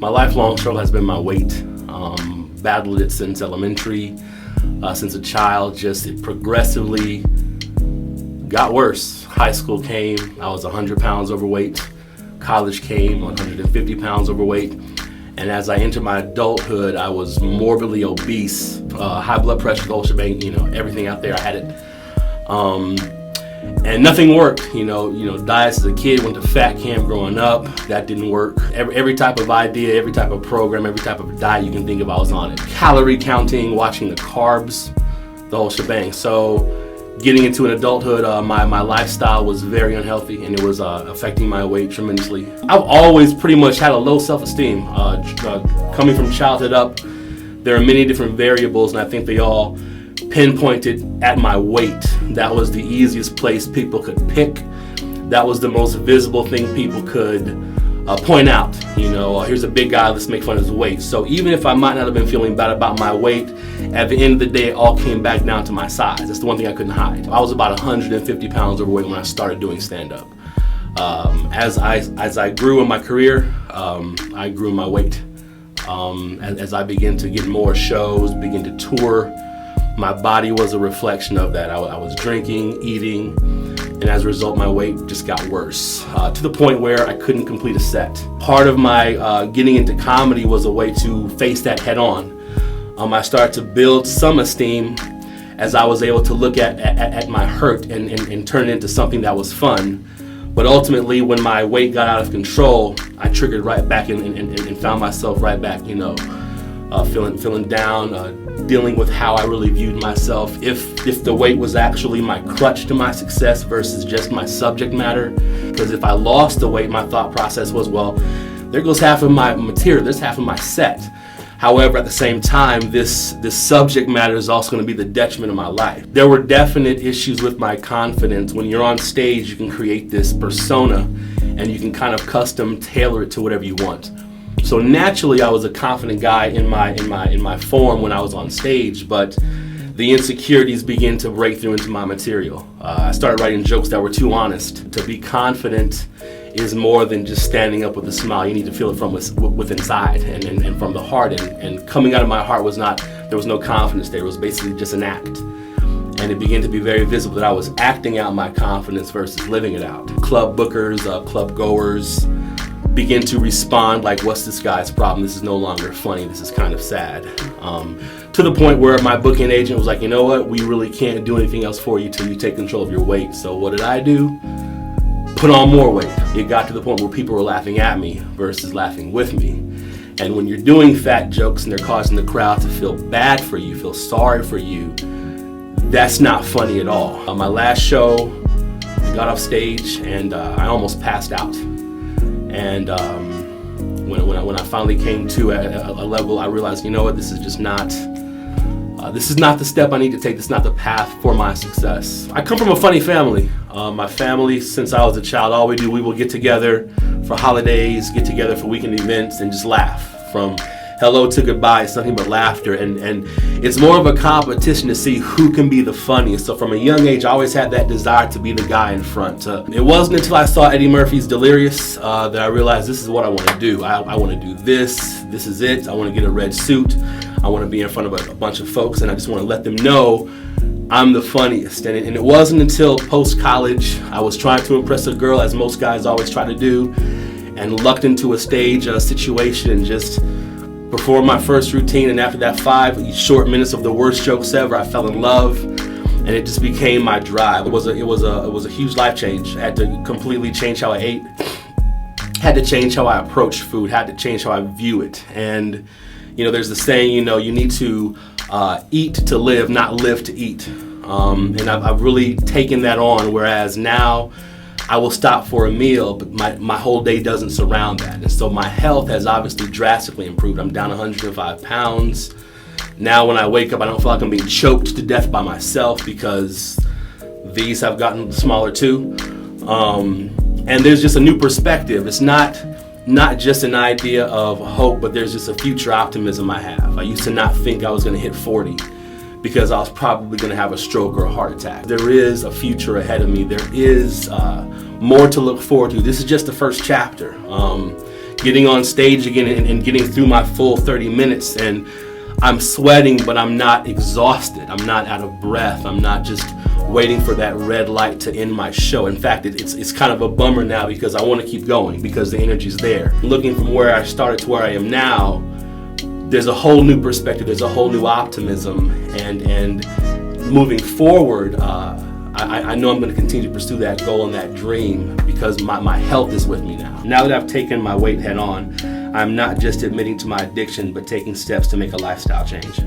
My lifelong struggle has been my weight. Battled it since elementary, since a child. Just it progressively got worse. High school came, I was 100 pounds overweight. College came, 150 pounds overweight. And as I entered my adulthood, I was morbidly obese, high blood pressure, the whole shebang, everything out there, I had it. And nothing worked, diets as a kid, went to fat camp growing up, that didn't work. Every type of idea, every type of program, every type of diet you can think of, I was on it. Calorie counting, watching the carbs, the whole shebang. So getting into an adulthood, my lifestyle was very unhealthy and it was affecting my weight tremendously. I've always pretty much had a low self-esteem. Coming from childhood up, there are many different variables and I think they all pinpointed at my weight. That was the easiest place people could pick. That was the most visible thing people could point out. Here's a big guy, let's make fun of his weight. So even if I might not have been feeling bad about my weight, at the end of the day, it all came back down to my size. That's the one thing I couldn't hide. I was about 150 pounds overweight when I started doing stand-up. As I grew in my career, I grew in my weight. As I began to get more shows, begin to tour, my body was a reflection of that. I was drinking, eating, and as a result, my weight just got worse to the point where I couldn't complete a set. Part of my getting into comedy was a way to face that head on. I started to build some esteem as I was able to look at my hurt and turn it into something that was fun. But ultimately, when my weight got out of control, I triggered right back and found myself right back, feeling down, dealing with how I really viewed myself. If the weight was actually my crutch to my success versus just my subject matter. Because if I lost the weight, my thought process was, well, there goes half of my material, there's half of my set. However, at the same time, this subject matter is also going to be the detriment of my life. There were definite issues with my confidence. When you're on stage, you can create this persona and you can kind of custom tailor it to whatever you want. So naturally, I was a confident guy in my form when I was on stage, but the insecurities began to break through into my material. I started writing jokes that were too honest. To be confident is more than just standing up with a smile. You need to feel it from within inside and from the heart. And coming out of my heart there was no confidence there. It was basically just an act. And it began to be very visible that I was acting out my confidence versus living it out. Club bookers, club goers begin to respond like, what's this guy's problem? This is no longer funny. This is kind of sad. To the point where my booking agent was like, you know what? We really can't do anything else for you till you take control of your weight. So what did I do? Put on more weight. It got to the point where people were laughing at me versus laughing with me. And when you're doing fat jokes and they're causing the crowd to feel bad for you, feel sorry for you, that's not funny at all. On my last show, I got off stage and I almost passed out. And when I finally came to a level, I realized, you know what, this is just not, this is not the step I need to take. This is not the path for my success. I come from a funny family. My family, since I was a child, all we will get together for holidays, get together for weekend events, and just laugh. From hello to goodbye, it's nothing but laughter. And it's more of a competition to see who can be the funniest. So from a young age, I always had that desire to be the guy in front. It wasn't until I saw Eddie Murphy's Delirious that I realized this is what I want to do. I want to do this. This is it. I want to get a red suit. I want to be in front of a bunch of folks, and I just want to let them know I'm the funniest. And it wasn't until post-college I was trying to impress a girl, as most guys always try to do, and lucked into a stage situation and just performed my first routine. And after that 5 short minutes of the worst jokes ever, I fell in love, and it just became my drive. It was a huge life change. I had to completely change how I ate, had to change how I approached food, had to change how I view it. And there's the saying, you need to eat to live, not live to eat. And I've really taken that on, whereas now I will stop for a meal, but my whole day doesn't surround that. And so my health has obviously drastically improved. I'm down 105 pounds. Now when I wake up, I don't feel like I'm being choked to death by myself because these have gotten smaller too. And there's just a new perspective. It's not just an idea of hope, but there's just a future optimism I have. I used to not think I was going to hit 40 because I was probably going to have a stroke or a heart attack. There is a future ahead of me. There is more to look forward to. This is just the first chapter. getting on stage again and getting through my full 30 minutes, and I'm sweating, but I'm not exhausted. I'm not out of breath. I'm not just waiting for that red light to end my show. In fact, it's kind of a bummer now because I want to keep going because the energy's there. Looking from where I started to where I am now, there's a whole new perspective. There's a whole new optimism, and moving forward, I know I'm going to continue to pursue that goal and that dream because my health is with me now. Now that I've taken my weight head on, I'm not just admitting to my addiction, but taking steps to make a lifestyle change.